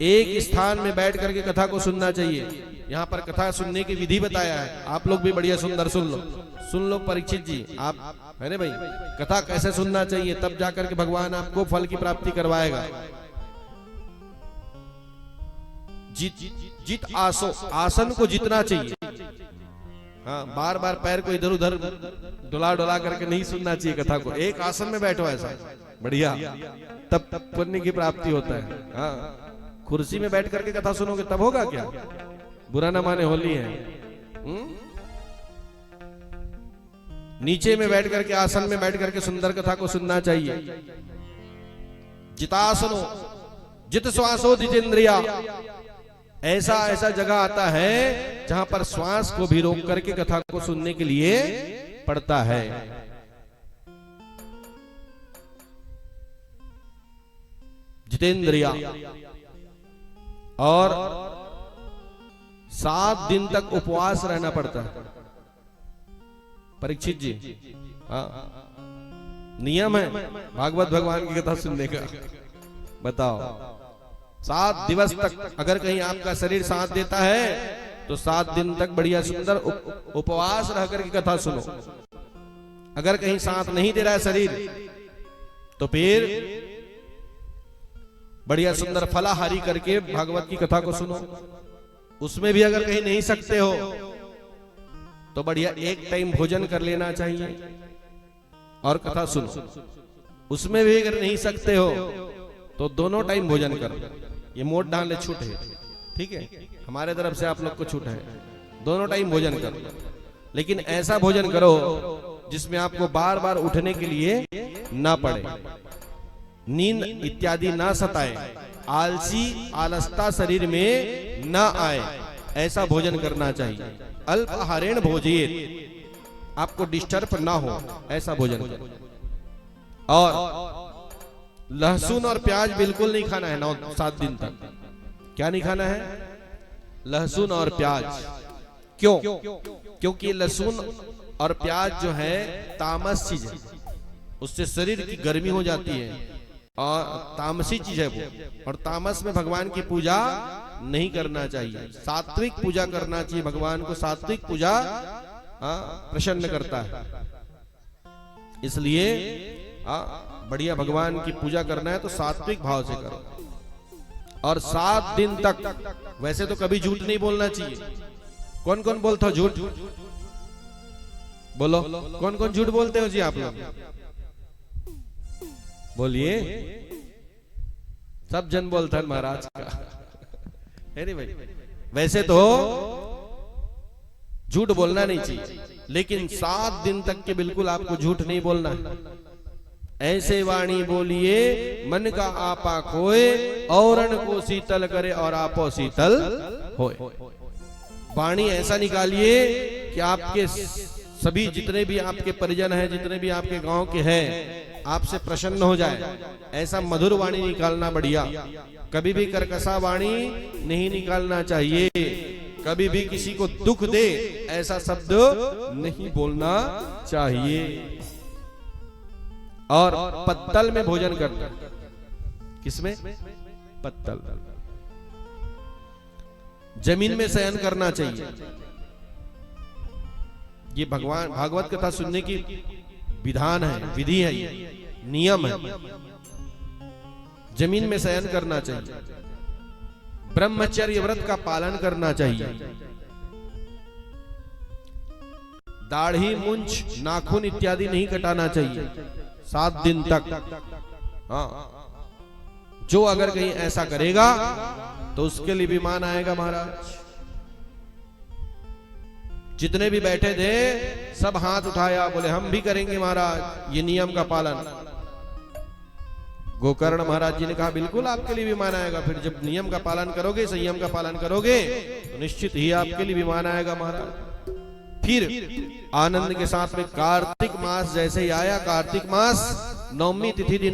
एक स्थान में बैठ करके कथा को सुनना चाहिए। यहाँ पर कथा सुनने की विधि बताया है, आप लोग भी बढ़िया सुंदर सुन लो परीक्षित जी, आप है ना भाई, कथा कैसे सुनना चाहिए, तब जाकर के भगवान आपको फल की प्राप्ति करवाएगा। जित आसो, आसन को जितना चाहिए। हाँ, बार बार पैर को इधर उधर डुला डुला करके नहीं सुनना चाहिए कथा को। एक आसन में बैठो ऐसा बढ़िया, तब पुण्य की प्राप्ति होता है। हाँ, कुर्सी में बैठ करके कथा सुनोगे तब होगा क्या? बुरा ना माने, होली है। नीचे में बैठ करके, आसन में बैठ करके सुंदर कथा को सुनना चाहिए। जितासनो जित श्वासो जितेंद्रिया, ऐसा ऐसा जगह आता है जहां पर श्वास को भी रोक करके कथा को सुनने के लिए पड़ता है। जितेंद्रिया, और 7 दिन तक उपवास रहना पड़ता है परीक्षित जी। नियम है भागवत भगवान की कथा सुनने का। बताओ, 7 दिवस तक अगर कहीं आपका शरीर साथ देता है तो 7 दिन तक बढ़िया सुंदर उपवास रह करके कथा सुनो। अगर कहीं साथ नहीं दे रहा है शरीर तो फिर बढ़िया सुंदर फलाहारी करके भागवत की कथा को सुनो। उसमें भी अगर कहीं नहीं सकते हो तो बढ़िया एक टाइम भोजन कर लेना चाहिए और कथा सुनो। उसमें भी अगर नहीं सकते हो तो दोनों टाइम भोजन करो। ये मोट डाले छूट है, ठीक है, हमारे तरफ से आप लोग को छूट है। दोनों टाइम भोजन करो, लेकिन ऐसा भोजन करो जिसमें आपको बार बार उठने के लिए ना पड़े, नींद इत्यादि ना सताए, आलसी आलसता शरीर में ना आए, ऐसा भोजन करना चाहिए। अल्पाहारेण भोजिएत, आपको डिस्टर्ब ना हो ऐसा भोजन करो। और लहसुन और प्याज बिल्कुल नहीं खाना है 9-7 दिन तक। क्या नहीं खाना है? लहसुन और प्याज। क्यों? क्योंकि लहसुन और प्याज जो है तामस चीज है, उससे शरीर की गर्मी हो जाती है और तामसी चीज है वो। और तामस में भगवान की पूजा नहीं करना चाहिए, सात्विक पूजा करना चाहिए। भगवान को सात्विक पूजा प्रसन्न करता है, इसलिए बढ़िया भगवान की पूजा करना है तो सात्विक भाव से करो। और 7 दिन तक, वैसे तो कभी झूठ नहीं बोलना चाहिए। कौन कौन बोलते हो झूठ? बोलो, कौन कौन झूठ बोलते हो जी आप लोग? बोलिए। सब जन बोलता है महाराज का है नहीं भाई? वैसे तो झूठ बोलना नहीं चाहिए, लेकिन 7 दिन तक के बिल्कुल आपको झूठ नहीं बोलना है। ऐसे वाणी बोलिए मन का आपा खोए, औरन को शीतल करे और आपो शीतल होए। वाणी ऐसा निकालिए कि आपके सभी जितने भी आपके परिजन हैं, जितने भी आपके गांव के हैं, आपसे प्रसन्न हो जाए। ऐसा मधुर वाणी निकालना बढ़िया। कभी भी कर्कशा वाणी नहीं निकालना चाहिए। कभी भी किसी को दुख दे ऐसा शब्द नहीं बोलना चाहिए। और पत्तल में भोजन करना। किसमें? पत्तल। जमीन में शयन करना चाहिए। ये भगवान भागवत कथा सुनने की विधान है, विधि है, ये नियम है। जमीन में शयन करना चाहिए। ब्रह्मचर्य व्रत का पालन करना चाहिए। दाढ़ी, मूंछ, नाखून इत्यादि नहीं कटाना चाहिए 7 दिन तक। हाँ, जो अगर कहीं ऐसा करेगा तो उसके लिए विमान आएगा महाराज। जितने भी बैठे थे सब हाथ उठाया, बोले हम भी करेंगे महाराज ये नियम का पालन। गोकर्ण महाराज जी ने कहा बिल्कुल आपके लिए विमान आएगा। फिर जब नियम का पालन करोगे, संयम का पालन करोगे तो निश्चित ही आपके लिए विमान आएगा महाराज। फिर आनंद के साथ में कार्तिक मास जैसे ही आया, कार्तिक मास 9वीं तिथि दिन